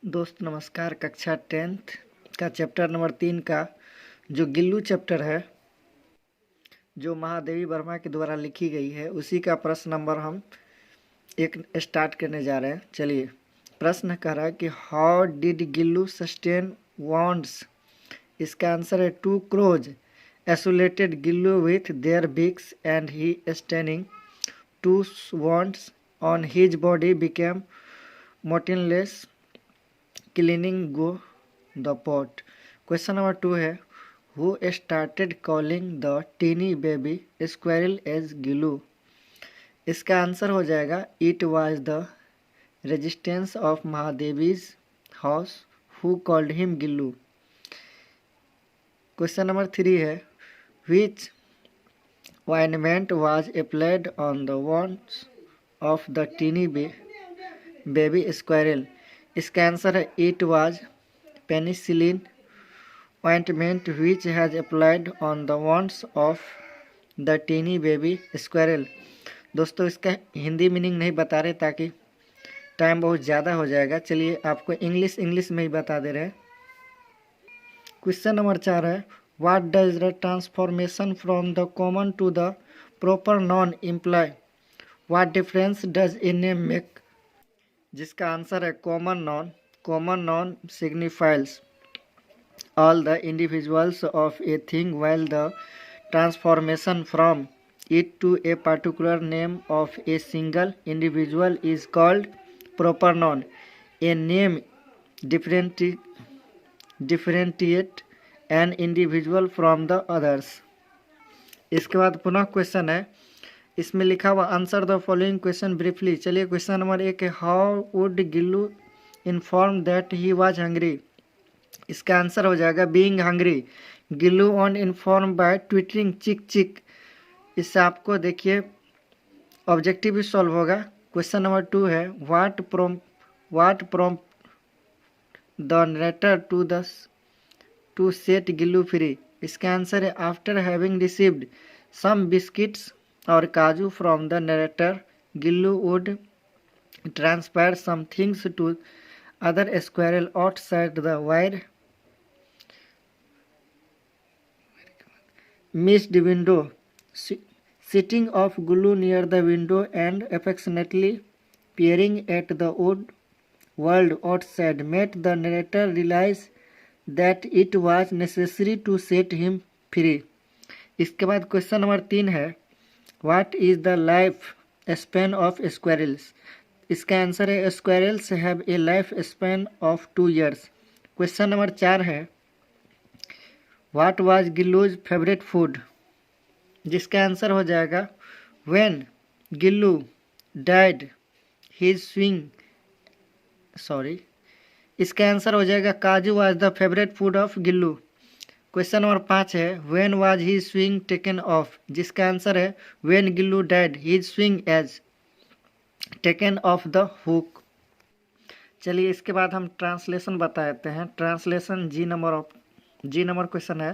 दोस्त नमस्कार। कक्षा 10th का चैप्टर नंबर 3 का जो गिल्लू चैप्टर है, जो महादेवी वर्मा के द्वारा लिखी गई है, उसी का प्रश्न नंबर हम एक स्टार्ट करने जा रहे हैं। चलिए, प्रश्न कह रहा है कि how did Gillu sustain wounds. इसका आंसर है two crows isolated Gillu with their beaks and he sustaining two wounds on his body became motionless clinging go the pot. Question number 2 है who started calling the tiny baby squirrel as Gillu. इसका answer हो जाएगा it was the residents of Mahadevi's house who called him Gillu. Question number 3 है which ointment was applied on the wounds of the teeny baby squirrel। इसका answer है it was penicillin ointment which has applied on the wounds of the teeny baby squirrel। दोस्तों, इसका Hindi meaning नहीं बता रहे ताकि time बहुत ज़्यादा हो जाएगा। चलिए, आपको इंग्लिश में ही बता दे रहे हैं। क्वेश्चन नंबर 4 है what does the transformation from the common to the proper noun imply. What difference does a name make. जिसका आंसर है common noun signifies all the individuals of a thing while the transformation from it to a particular name of a single individual is called proper noun। A name differentiate an individual from the others। इसके बाद पुनः question है, इसमें लिखा हुआ answer the following question briefly. चलिए, question number 1 है how would Gillu inform that he was hungry. इसका आंसर हो जाएगा being hungry. Gillu on inform bye twittering चिक चिक। इससे आपको देखिए ऑब्जेक्टिव भी सॉल्व होगा। क्वेश्चन नंबर 2 है what prompt the narrator to set Gillu free. इसका आंसर है after having received some biscuits और kaju from the narrator Gillu would transfer some things to other squirrel outside the wire missed window। Sitting of Gulu near the window and affectionately peering at the world outside made the narrator realize that it was necessary to set him free। इसके बाद question number 3 है What is the life span of squirrels। इसका answer है squirrels have a life span of 2 years। Question number 4 है what was Gillu's favourite food. जिसका answer हो जाएगा when Gillu died his इसका आंसर हो जाएगा kaju was the favourite food of Gillu. Question number 5 है when was his swing taken off. जिसका answer है when Gillu died his swing as taken off the hook. चलिए, इसके बाद हम ट्रांसलेशन बता देते हैं। ट्रांसलेशन जी नंबर क्वेश्चन है,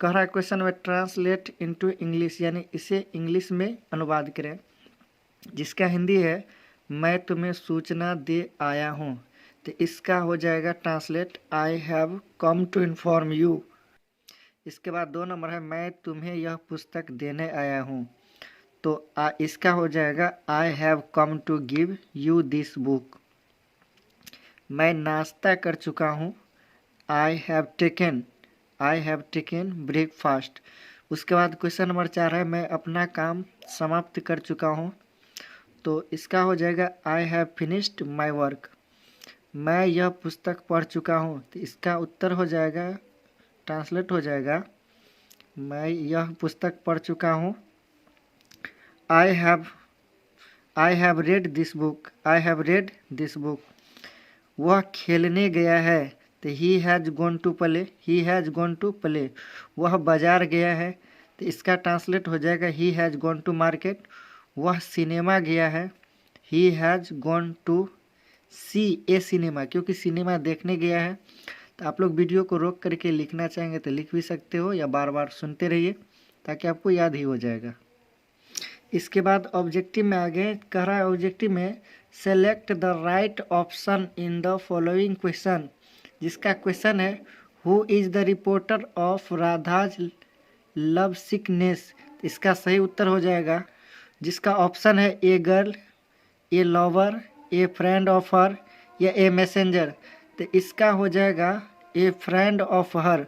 कह रहा है क्वेश्चन में ट्रांसलेट इनटू इंग्लिश, यानी इसे इंग्लिश में अनुवाद करें। जिसका हिंदी है मैं तुम्हें सूचना दे आया हूँ, तो इसका हो जाएगा translate I have come to inform you. इसके बाद 2 नंबर है मैं तुम्हें यह पुस्तक देने आया हूँ, तो इसका हो जाएगा I have come to give you this book. मैं नाश्ता कर चुका हूँ आई हैव टेकन ब्रेकफास्ट। उसके बाद क्वेश्चन नंबर 4 है मैं अपना काम समाप्त कर चुका हूँ, तो इसका हो जाएगा I have finished my work. मैं यह पुस्तक पढ़ चुका हूँ, तो इसका उत्तर हो जाएगा ट्रांसलेट हो जाएगा मैं यह पुस्तक पढ़ चुका हूँ I have read this book। वह खेलने गया है, तो he has gone to play। वह बाजार गया है, तो इसका ट्रांसलेट हो जाएगा he has gone to market। वह सिनेमा गया है, he has gone to see a cinema, क्योंकि सिनेमा देखने गया है। तो आप लोग वीडियो को रोक करके लिखना चाहेंगे तो लिख भी सकते हो, या बार बार सुनते रहिए ताकि आपको याद ही हो जाएगा। इसके बाद ऑब्जेक्टिव में आ गए, कह रहा है ऑब्जेक्टिव में select the right option in the following question, जिसका क्वेश्चन है who is the reporter of Radha's love sickness. इसका सही उत्तर हो जाएगा जिसका ऑप्शन है a girl, a lover, a friend of her या ए मैसेंजर। तो इसका हो जाएगा a friend of her.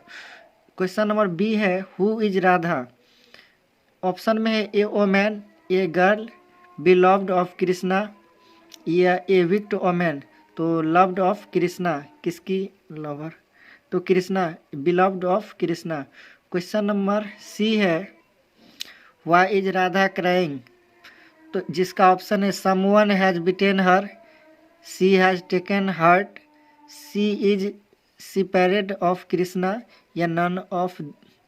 Question number B है हु इज राधा। ऑप्शन में है a woman, a girl, beloved of Krishna या ए विक्ट ओमैन। तो लव्ड ऑफ कृष्णा, किसकी लवर, तो Krishna, beloved of Krishna. Question number C है व्हाई इज राधा क्राइंग। तो जिसका ऑप्शन है someone has beaten her, she has taken hurt, she is separate of Krishna या none of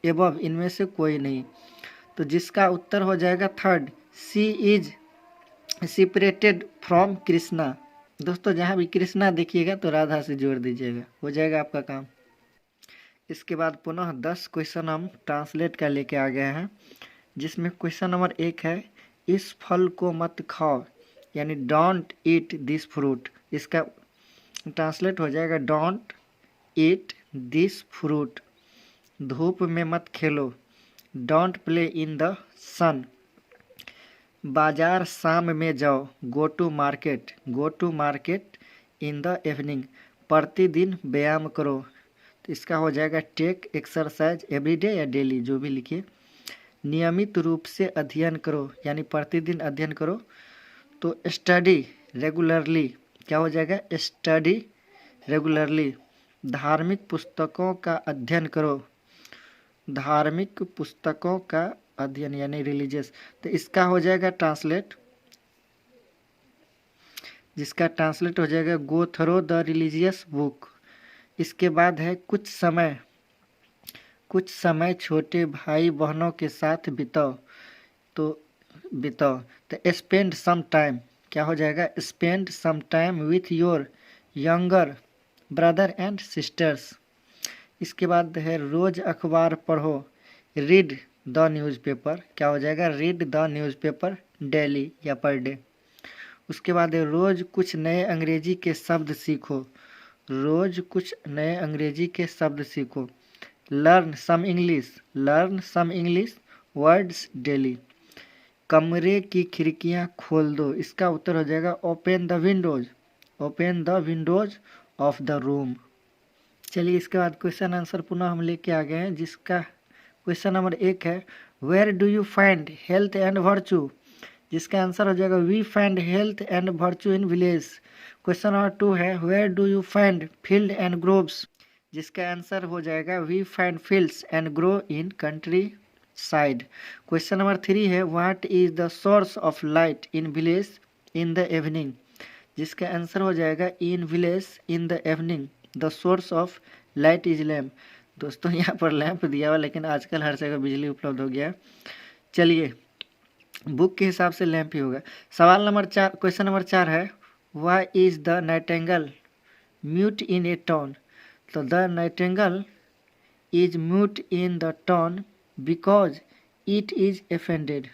above, इनमें से कोई नहीं। तो जिसका उत्तर हो जाएगा third, she is separated from Krishna. दोस्तों जहाँ भी कृष्णा देखिएगा तो राधा से जोड़ दीजिएगा, हो जाएगा आपका काम। इसके बाद पुनः 10 क्वेश्चन हम ट्रांसलेट कर लेके आ गए हैं, जिसमें क्वेश्चन नंबर 1 है इस फल को मत खाओ, यानी डोंट ईट दिस फ्रूट। इसका ट्रांसलेट हो जाएगा डोंट ईट दिस फ्रूट। धूप में मत खेलो, don't play in the sun. बाजार शाम में जाओ, go to market in the evening. प्रतिदिन व्यायाम करो, तो इसका हो जाएगा टेक एक्सरसाइज एवरीडे या डेली, जो भी लिखिए। नियमित रूप से अध्ययन करो, यानी प्रतिदिन अध्ययन करो। तो स्टडी रेगुलरली, क्या हो जाएगा स्टडी रेगुलरली। धार्मिक पुस्तकों का अध्ययन करो, धार्मिक पुस्तकों का अध्ययन यानी रिलीजियस। तो इसका हो जाएगा ट्रांसलेट, जिसका ट्रांसलेट हो जाएगा गो थ्रो द रिलीजियस बुक। इसके बाद है कुछ समय छोटे भाई बहनों के साथ बिताओ, तो स्पेंड सम टाइम, क्या हो जाएगा spend some time with your younger brother and sisters. इसके बाद है रोज अखबार पढ़ो, रीड द न्यूज़पेपर, क्या हो जाएगा रीड द न्यूज़पेपर डेली या पर डे। उसके बाद है रोज कुछ नए अंग्रेजी के शब्द सीखो, रोज कुछ नए अंग्रेजी के शब्द सीखो। Learn some English words daily. कमरे की खिड़कियां खोल दो, इसका उत्तर हो जाएगा open the windows of the room. चलिए इसके बाद क्वेश्चन आंसर पुनः हम लेके आ गए हैं, जिसका क्वेश्चन नंबर 1 है where do you find health and virtue. जिसका आंसर हो जाएगा we find health and virtue in village. Question number 2 है where do you find field and groves. जिसका आंसर हो जाएगा we find fields and grow in countryside. Question number 3 है what is the source of light in village in the evening. जिसका answer हो जाएगा in village in the evening the source of light is lamp. दोस्तों यहाँ पर lamp दिया हुआ, लेकिन आजकल हर जगह बिजली उपलब्ध हो गया। चलिए बुक के हिसाब से लैंप ही होगा। सवाल नंबर 4, क्वेश्चन नंबर 4 है why is the nightingale mute in a town. तो the nightingale is mute in the town because it is offended।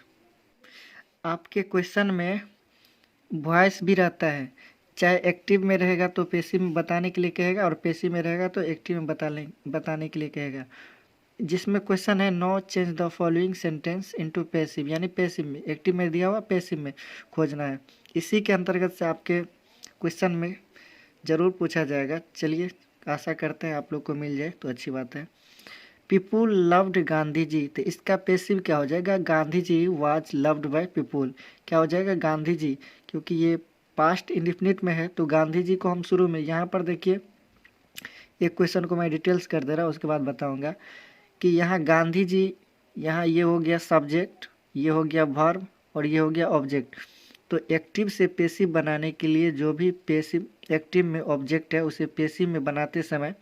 आपके क्वेश्चन में वॉइस भी रहता है, चाहे एक्टिव में रहेगा तो पैसिव में बताने के लिए कहेगा, और पैसिव में रहेगा तो एक्टिव में बताने के लिए कहेगा। जिसमें क्वेश्चन है now change the following sentence into passive, यानी पैसिव में, एक्टिव में दिया हुआ पैसिव में खोजना है। इसी के अंतर्गत से आपके क्वेश्चन में ज़रूर पूछा जाएगा। चलिए आशा करते हैं आप लोग को मिल जाए तो अच्छी बात है। पीपुल लव्ड गांधी जी, तो इसका पैसिव क्या हो जाएगा Gandhi ji was loved by people. क्या हो जाएगा गांधी जी, क्योंकि ये पास्ट इंडिफिनिट में है तो गांधी जी को हम शुरू में, यहाँ पर देखिए एक क्वेश्चन को मैं डिटेल्स कर दे रहा हूँ, उसके बाद बताऊँगा कि यहाँ गांधी जी, यहाँ ये हो गया सब्जेक्ट, ये हो गया वर्ब और ये हो गया ऑब्जेक्ट। तो एक्टिव से पैसिव बनाने के लिए जो भी पैसिव एक्टिव में ऑब्जेक्ट है उसे पैसिव में बनाते समय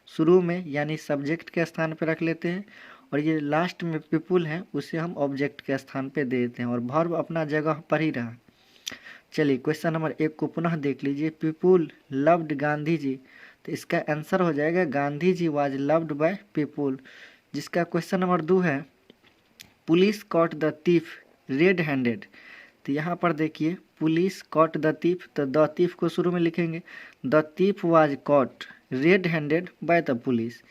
शुरू में यानी सब्जेक्ट के स्थान पर रख लेते हैं, और ये लास्ट में पीपुल है उसे हम ऑब्जेक्ट के स्थान पे दे देते हैं, और वर्ब अपना जगह पर ही रहा। चलिए क्वेश्चन नंबर 1 को पुनः देख लीजिए। पीपुल लव्ड गांधी जी, तो इसका आंसर हो जाएगा Gandhi ji was loved by people. जिसका क्वेश्चन नंबर 2 है police caught the thief red handed. तो यहाँ पर देखिए पुलिस कॉट द थीफ, तो द थीफ को शुरू में लिखेंगे। The thief was cot red handed bye the police.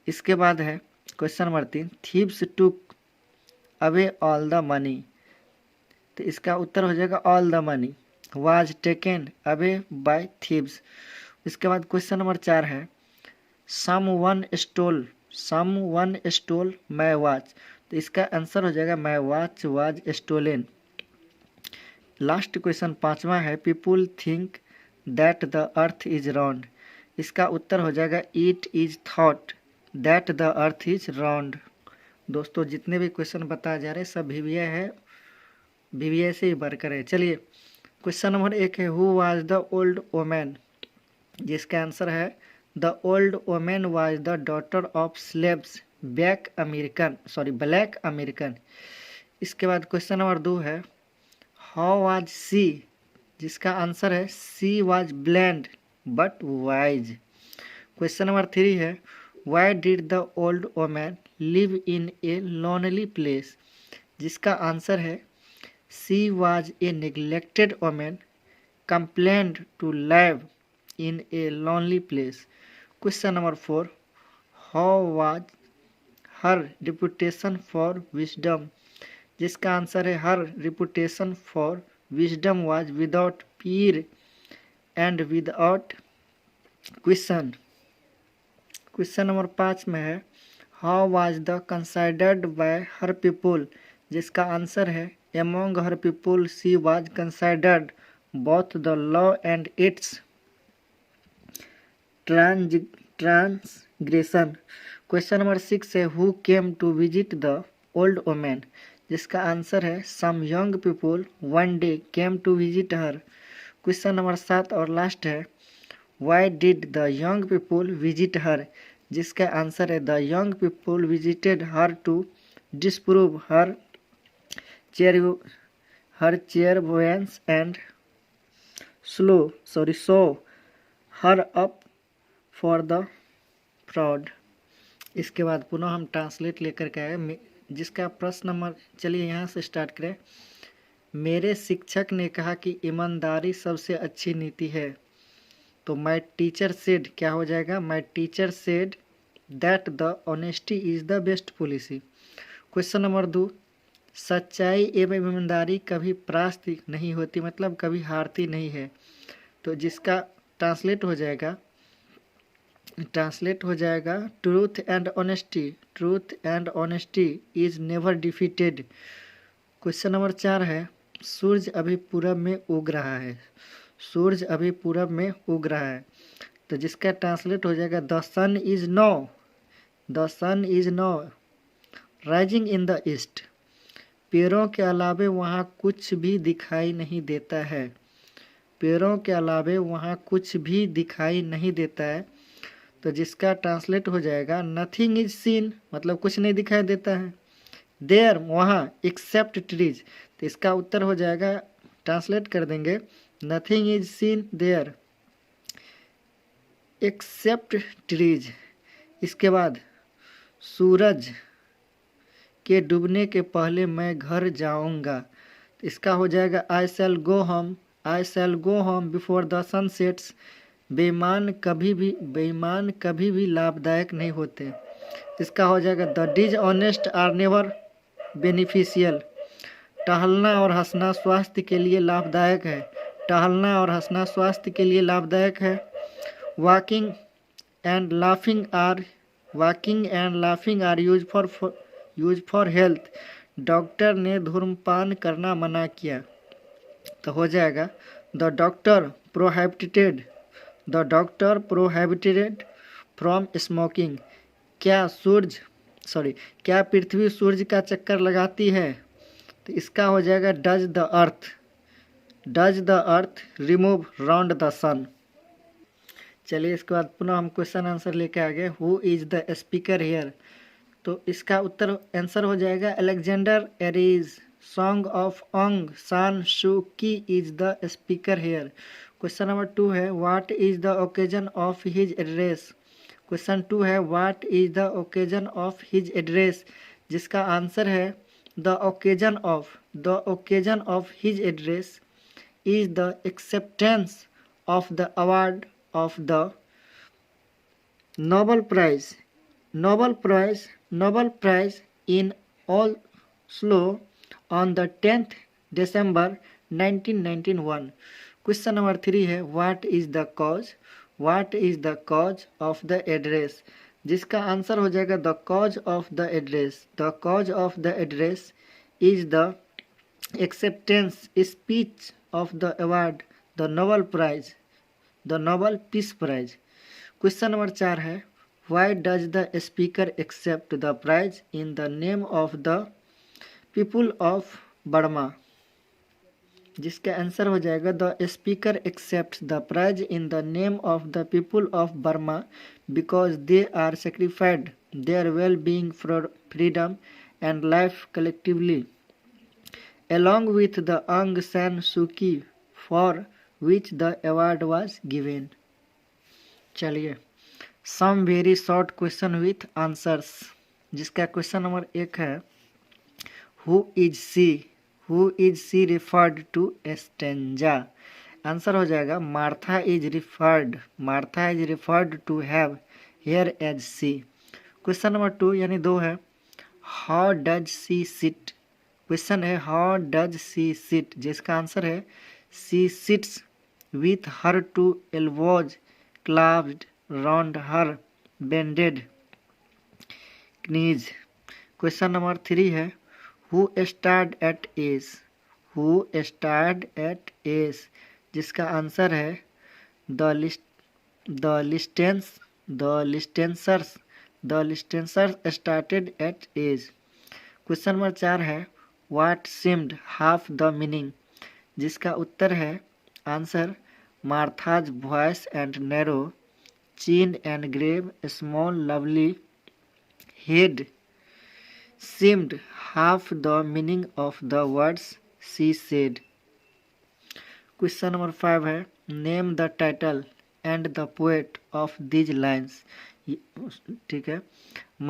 इसके बाद है question number 3, thieves took away all the money, तो इसका उत्तर हो जाएगा all the money was taken away by thieves. इसके बाद क्वेश्चन नंबर 4 है समवन स्टोल माय वॉच, तो इसका आंसर हो जाएगा my watch was stolen. Last question 5वां है people think that the earth is round, इसका उत्तर हो जाएगा it is thought that the earth is round. दोस्तों जितने भी क्वेश्चन बताए जा रहे हैं सब VVI है, VVI से ही भरकर है। चलिए क्वेश्चन नंबर 1 है who was the old woman, जिसका आंसर है the old woman was the daughter of slaves black American. इसके बाद क्वेश्चन नंबर 2 है हाउ वाज सी, जिसका आंसर है she was bland but wise. Question number 3 है why did the old woman live in a lonely place, जिसका answer है she was a neglected woman complained to live in a lonely place. Question number 4 how was her reputation for wisdom, जिसका answer है her reputation for wisdom was without peer and without question. Question number 5 में है how was the considered bye her people, जिसका answer है among her people she was considered both the law and its transgression. Question number 6 है who came to visit the old woman, जिसका answer है some young people one day came to visit her. Question number 7 और last है why did the young people visit her, जिसका answer है the young people visited her to disprove her clairvoyance and show her up for the fraud. इसके बाद पुनः हम translate लेकर के आए, जिसका प्रश्न नंबर चलिए यहाँ से स्टार्ट करें। मेरे शिक्षक ने कहा कि ईमानदारी सबसे अच्छी नीति है, तो माय टीचर सेड क्या हो जाएगा my teacher said that the honesty is the best policy. Question number 2 सच्चाई एवं ईमानदारी कभी परास्त नहीं होती, मतलब कभी हारती नहीं है, तो जिसका ट्रांसलेट हो जाएगा truth and honesty is never defeated. Question number 4 है सूरज अभी पूरब में उग रहा है, तो जिसका ट्रांसलेट हो जाएगा the sun is now rising in the east. पेड़ों के अलावे वहाँ कुछ भी दिखाई नहीं देता है, तो जिसका ट्रांसलेट हो जाएगा नथिंग इज सीन, मतलब कुछ नहीं दिखाई देता है। देयर वहाँ एक्सेप्ट ट्रीज, तो इसका उत्तर हो जाएगा ट्रांसलेट कर देंगे nothing is seen there except trees. इसके बाद सूरज के डूबने के पहले मैं घर जाऊंगा, तो इसका हो जाएगा I shall go home before the sun sets. बेईमान कभी भी लाभदायक नहीं होते, इसका हो जाएगा the dishonest are never beneficial. टहलना और हंसना स्वास्थ्य के लिए लाभदायक है। Walking and laughing are use for health. Doctor ने धूम्रपान करना मना किया, तो हो जाएगा the doctor prohibited from smoking. क्या पृथ्वी सूर्य का चक्कर लगाती है, तो इसका हो जाएगा does the earth revolve round the sun. चलिए इसके बाद पुनः हम क्वेश्चन आंसर लेके आ गए। Who is the speaker here, तो इसका आंसर हो जाएगा Alexander Aris. Son of Aung San Suu Kyi is the speaker here. Question number 2 है what is the occasion of his address. Question 2 है what is the occasion of his address, जिसका answer है the occasion of his address is the acceptance of the award of the Nobel Prize in Oslo on the 10th December 1991. Question number 3 है what is the cause of the address, जिसका answer हो जाएगा the cause of the address is the acceptance speech of the award the Nobel Peace Prize. Question number 4 है Why does the speaker accept the prize in the name of the people of Burma? जिसका answer हो जाएगा The speaker accepts the prize in the name of the people of Burma because they are sacrificed their well-being for freedom and life collectively, along with the Aung San Suu Kyi, for which the award was given. चलिए some very short question with answers, जिसका question number 1 है who is she referred to Estanza. Answer हो जाएगा Martha is referred to have hair as she. Question number 2 यानी 2 है how does she sit. Question है how does she sit, जिसका answer है she sits with her two elbows clasped round her bended knees. Question number 3 है who starred at ace, जिसका answer है the listeners started at ace. Question number 4 है what seemed half the meaning, जिसका उत्तर है answer Martha's voice and narrow chin and grave small lovely head seemed half the meaning of the words she said. Question number 5 है name the title and the poet of these lines. ठीक है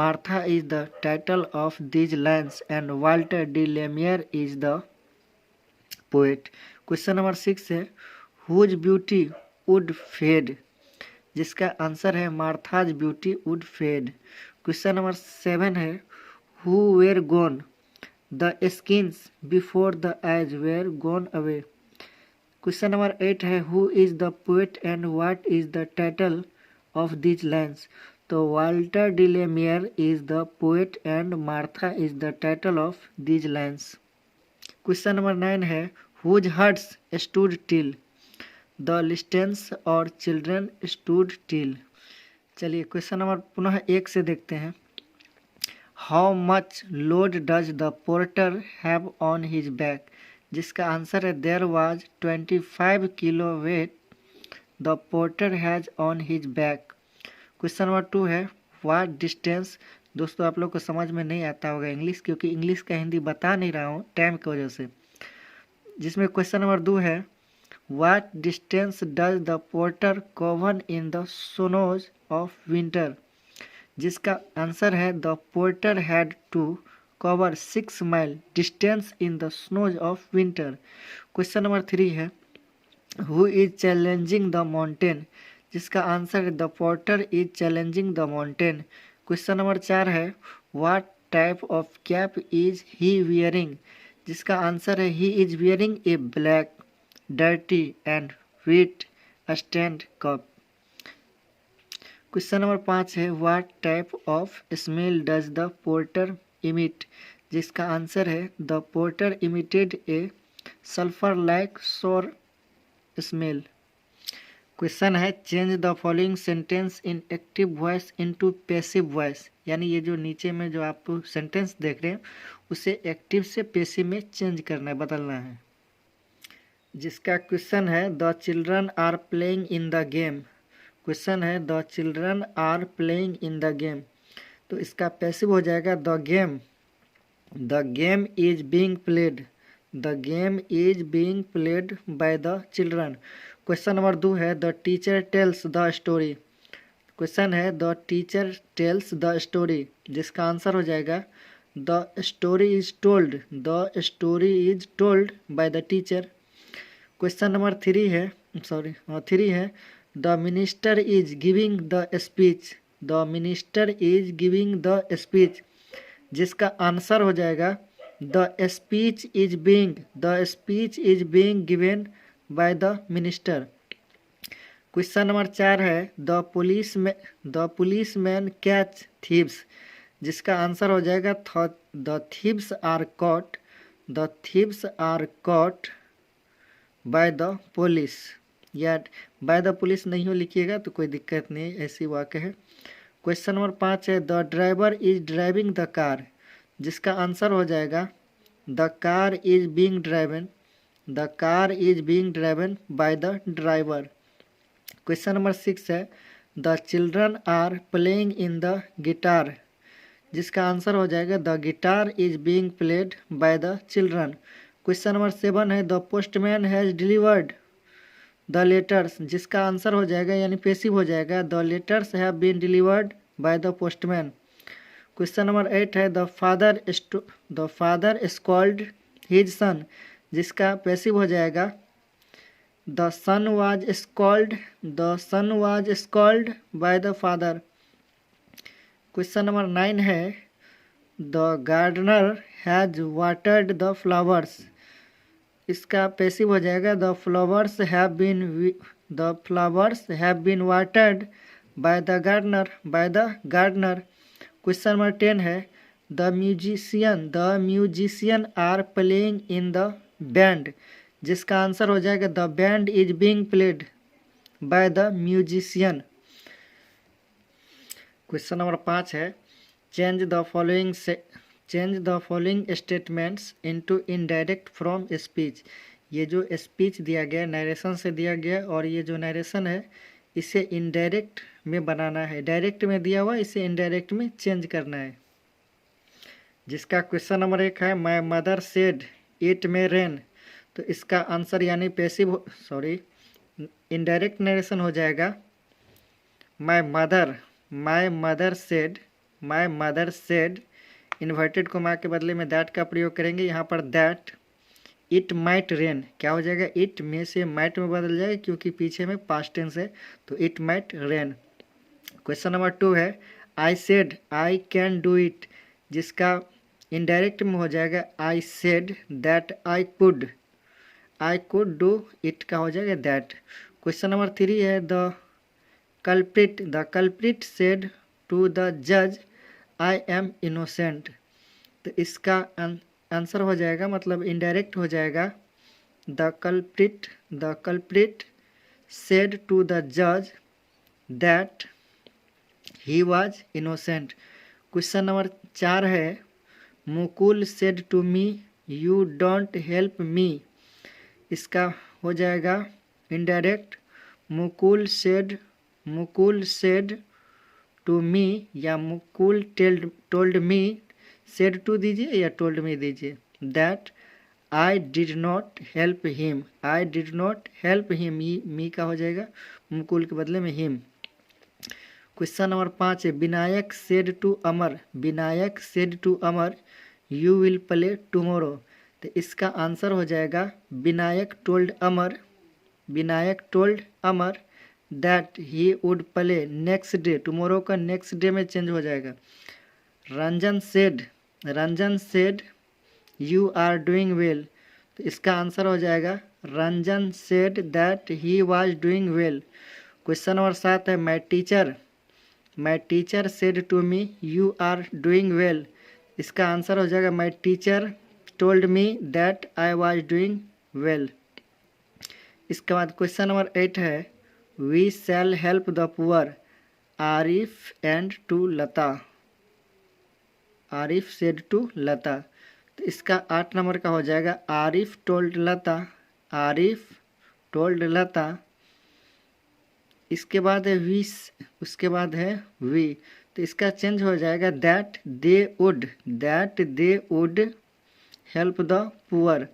Martha is the title of these lines and Walter de la Mare is the poet. Question number 6 है Whose beauty would fade, जिसका answer है Martha's beauty would fade. Question number 7 है Who were gone, the skins before the eyes were gone away. Question number 8 है Who is the poet and what is the title of these lines. तो Walter de la Mare is the poet and Martha is the title of these lines. Question number 9 है Whose hearts stood still, The listeners और children stood still. चलिए question number पुनः 1 से देखते हैं How much load does the porter have on his back, जिसका answer है There was 25 kilo weight the porter has on his back. Question number 2 है What distance. दोस्तों आप लोग को समझ में नहीं आता होगा इंग्लिश, क्योंकि इंग्लिश का हिंदी बता नहीं रहा हूँ टाइम की वजह से, जिसमें क्वेश्चन नंबर 2 है What distance does the porter cover in the snows of winter, जिसका आंसर है The porter had to cover 6 mile distance in the snows of winter. Question number 3 है Who is challenging the mountain, जिसका answer है The porter is challenging the mountain. Question number 4 है What type of cap is he wearing, जिसका answer है He is wearing a black dirty and wet stained cup. Question number 5 है What type of smell does the porter emit, जिसका answer है The porter emitted a sulfur like sour smell. Question है Change the following sentence in active voice into passive voice, यानी ये जो नीचे में जो आप सेंटेंस देख रहे हैं उसे एक्टिव से पैसिव में चेंज करना है, बदलना है, जिसका क्वेश्चन है the children are playing in the game. Question है the children are playing in the game, तो इसका पैसिव हो जाएगा the game is being played by the children. Question number 2 है the teacher tells the story. Question है the teacher tells the story, जिसका answer हो जाएगा the story is told by the teacher. Question number 3 है, sorry 3 है, the minister is giving the speech, the minister is giving the speech, जिसका answer हो जाएगा the speech is being given by the minister. Question number 4 है, the policeman catch thieves, जिसका answer हो जाएगा the thieves are caught by the police, या by the police नहीं हो लिखिएगा तो कोई दिक्कत नहीं, ऐसी वाक्य है। क्वेश्चन नंबर 5 है, the driver is driving the car, जिसका आंसर हो जाएगा the car is being driven by the driver. Question number 6 है, the children are playing in the guitar, जिसका आंसर हो जाएगा the guitar is being played by the children. Question number 7 है, the postman has delivered the letters, जिसका answer हो जाएगा यानी passive हो जाएगा the letters have been delivered by the postman. Question number 8 है, the father scold his son, जिसका passive हो जाएगा the son was scold by the father. Question number 9 है, the gardener has watered the flowers, इसका passive हो जाएगा the flowers have been watered by the gardener. Question number 10 है, the musician are playing in the band, जिसका answer हो जाएगा the band is being played by the musician. Question number 5 है, change the following statements into indirect from speech, ये जो speech दिया गया narration से दिया गया और ये जो नरेशन है इसे इनडायरेक्ट में बनाना है, डायरेक्ट में दिया हुआ इसे इनडायरेक्ट में चेंज करना है। जिसका क्वेश्चन नंबर 1 है, माय मदर सेड इट में रेन, तो इसका आंसर यानी इनडायरेक्ट नरेशन हो जाएगा my mother said, inverted coma के बदले में दैट का प्रयोग करेंगे। यहाँ पर दैट इट माइट रेन क्या हो जाएगा, इट में से माइट में बदल जाएगा क्योंकि पीछे में पास्ट टेंस है, तो it might rain. Question number 2 है, I said I can do it, जिसका इनडायरेक्ट में हो जाएगा I said that I could do it का हो जाएगा दैट। क्वेश्चन नंबर 3 है, the culprit said to the जज आई एम इनोसेंट, तो इसका आंसर हो जाएगा मतलब इनडायरेक्ट हो जाएगा the culprit said to the जज that he was innocent. Question number 4 है, Mukul said to me you don't help me, इसका हो जाएगा indirect Mukul said to me या Mukul told me, said to दीजिए या टोल्ड मी दीजिए, that I did not help him me का हो जाएगा मुकुल के बदले में हिम। क्वेश्चन नंबर 5 है, Vinayak said to Amar you will play tomorrow, तो इसका आंसर हो जाएगा Vinayak told Amar that he would play next day, tomorrow का नेक्स्ट डे में चेंज हो जाएगा। Ranjan said you are doing well, तो इसका आंसर हो जाएगा Ranjan said that he was doing well. Question number 7 है, my teacher said to me you are doing well, इसका आंसर हो जाएगा my teacher told me that I was doing well. इसके बाद क्वेश्चन नंबर 8 है, we shall help the poor Arif said to Lata, तो इसका 8 number का हो जाएगा आरिफ टोल्ड लता। इसके बाद है उसके बाद है वी, तो इसका चेंज हो जाएगा that they would help the poor.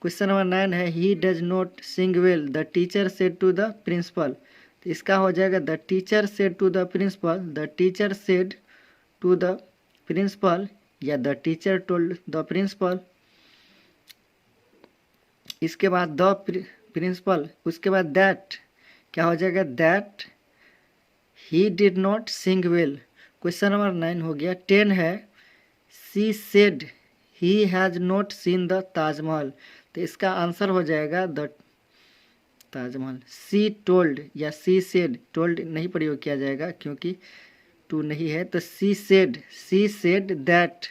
Question number 9 है, he does not sing well the teacher said to the principal, तो इसका हो जाएगा the teacher said to the principal या the teacher told the principal. इसके बाद प्रिंसिपल, उसके बाद दैट क्या हो जाएगा, that he did not sing well. Question number 9 हो गया। 10 है, she said he has not seen the Taj Mahal. तो इसका आंसर हो जाएगा द ताजमहल। सी टोल्ड या सी सेड, टोल्ड नहीं प्रयोग किया जाएगा क्योंकि टू नहीं है, तो she said that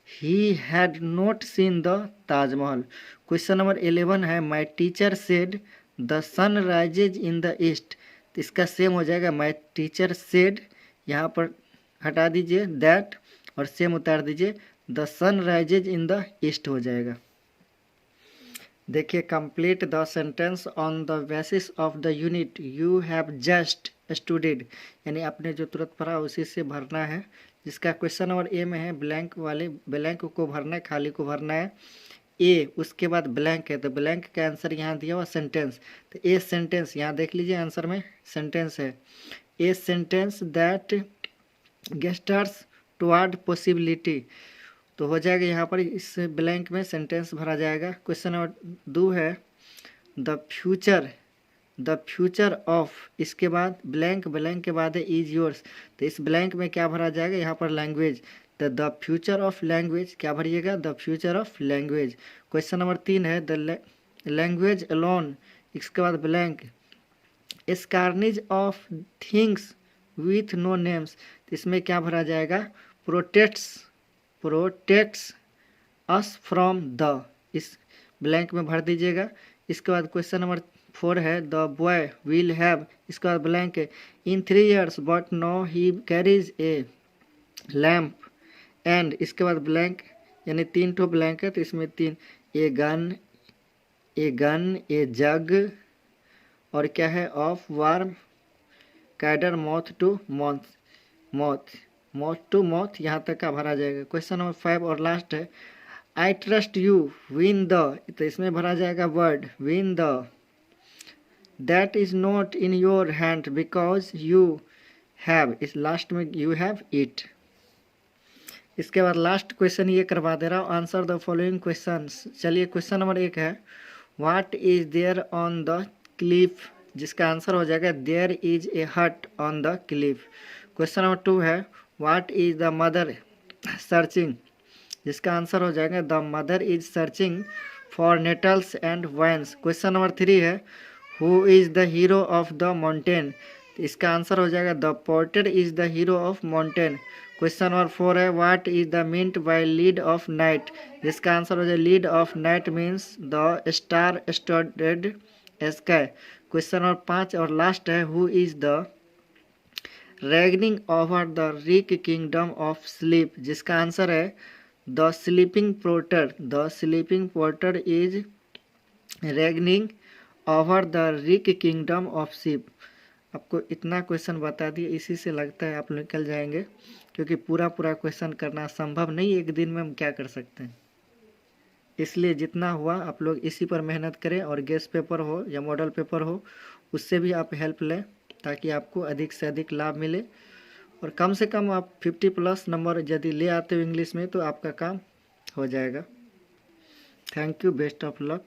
he had not seen the Taj Mahal. Question number 11 है, my teacher said the sun rises in the east. तो इसका सेम हो जाएगा, माई टीचर सेड, यहाँ पर हटा दीजिए दैट और सेम उतार दीजिए, the sun rises in the east हो जाएगा। देखिए, complete the sentence on the basis of the unit you have just studied, यानी आपने जो तुरंत पढ़ा उसी से भरना है। जिसका क्वेश्चन नंबर ए में है, ब्लैंक वाले ब्लैंक को भरना है, खाली को भरना है ए, उसके बाद ब्लैंक है, तो ब्लैंक का आंसर यहाँ दिया हुआ सेंटेंस, तो ए सेंटेंस यहाँ देख लीजिए आंसर में सेंटेंस है, a sentence that gestures toward possibility. तो हो जाएगा यहाँ पर इस ब्लैंक में सेंटेंस भरा जाएगा। क्वेश्चन नंबर 2 है, द फ्यूचर ऑफ, इसके बाद ब्लैंक, ब्लैंक के बाद है इज योर्स, तो इस ब्लैंक में क्या भरा जाएगा, यहाँ पर लैंग्वेज, तो द फ्यूचर ऑफ लैंग्वेज क्या भरिएगा, the future of language. Question number 3 है, द लैंग्वेज अलोन, इसके बाद blank, scariness of things with no names, तो इसमें क्या भरा जाएगा, प्रोटेक्ट्स अस फ्रॉम द, इस ब्लैंक में भर दीजिएगा। इसके बाद क्वेश्चन नंबर 4 है, द बॉय विल हैव, इसके बाद ब्लैंक है, in 3 years but no he carries a lamp and, इसके बाद ब्लैंक, यानी 3 ठो ब्लैंक है, तो इसमें 3, ए गन, ए जग, और क्या है, of warm cadre mouth to mouth, यहाँ तक का भरा जाएगा। क्वेश्चन नंबर 5 और लास्ट है, I trust you win the, तो इसमें भरा जाएगा word win the, that is not in your hand because you have, इस लास्ट में यू हैव इट। इसके बाद लास्ट क्वेश्चन ये करवा दे रहा हूँ, आंसर द फॉलोइंग क्वेश्चन। चलिए, क्वेश्चन नंबर 1 है, what is there on the cliff, जिसका आंसर हो जाएगा there is a hut on the cliff. Question number 2 है, what is the mother searching, जिसका आंसर हो जाएगा the mother is searching for nettles and vines. Question number 3 है, who is the hero of the mountain, इसका answer हो जाएगा the porter is the hero of mountain. Question number 4 है, what is the meant by lead of night, जिसका answer हो जाएगा lead of night means the star studded sky. Question number 5 और last है, who is the reigning over the rich kingdom of sleep, जिसका answer है the sleeping porter is reigning over the rich kingdom of sleep. आपको इतना question बता दिए, इसी से लगता है आप निकल जाएंगे, क्योंकि पूरा क्वेश्चन करना संभव नहीं, एक दिन में हम क्या कर सकते हैं। इसलिए जितना हुआ आप लोग इसी पर मेहनत करें, और गेस्ट पेपर हो या मॉडल पेपर हो उससे भी आप हेल्प लें, ताकि आपको अधिक से अधिक लाभ मिले, और कम से कम आप 50+ नंबर यदि ले आते हो इंग्लिश में तो आपका काम हो जाएगा। Thank you, best of luck.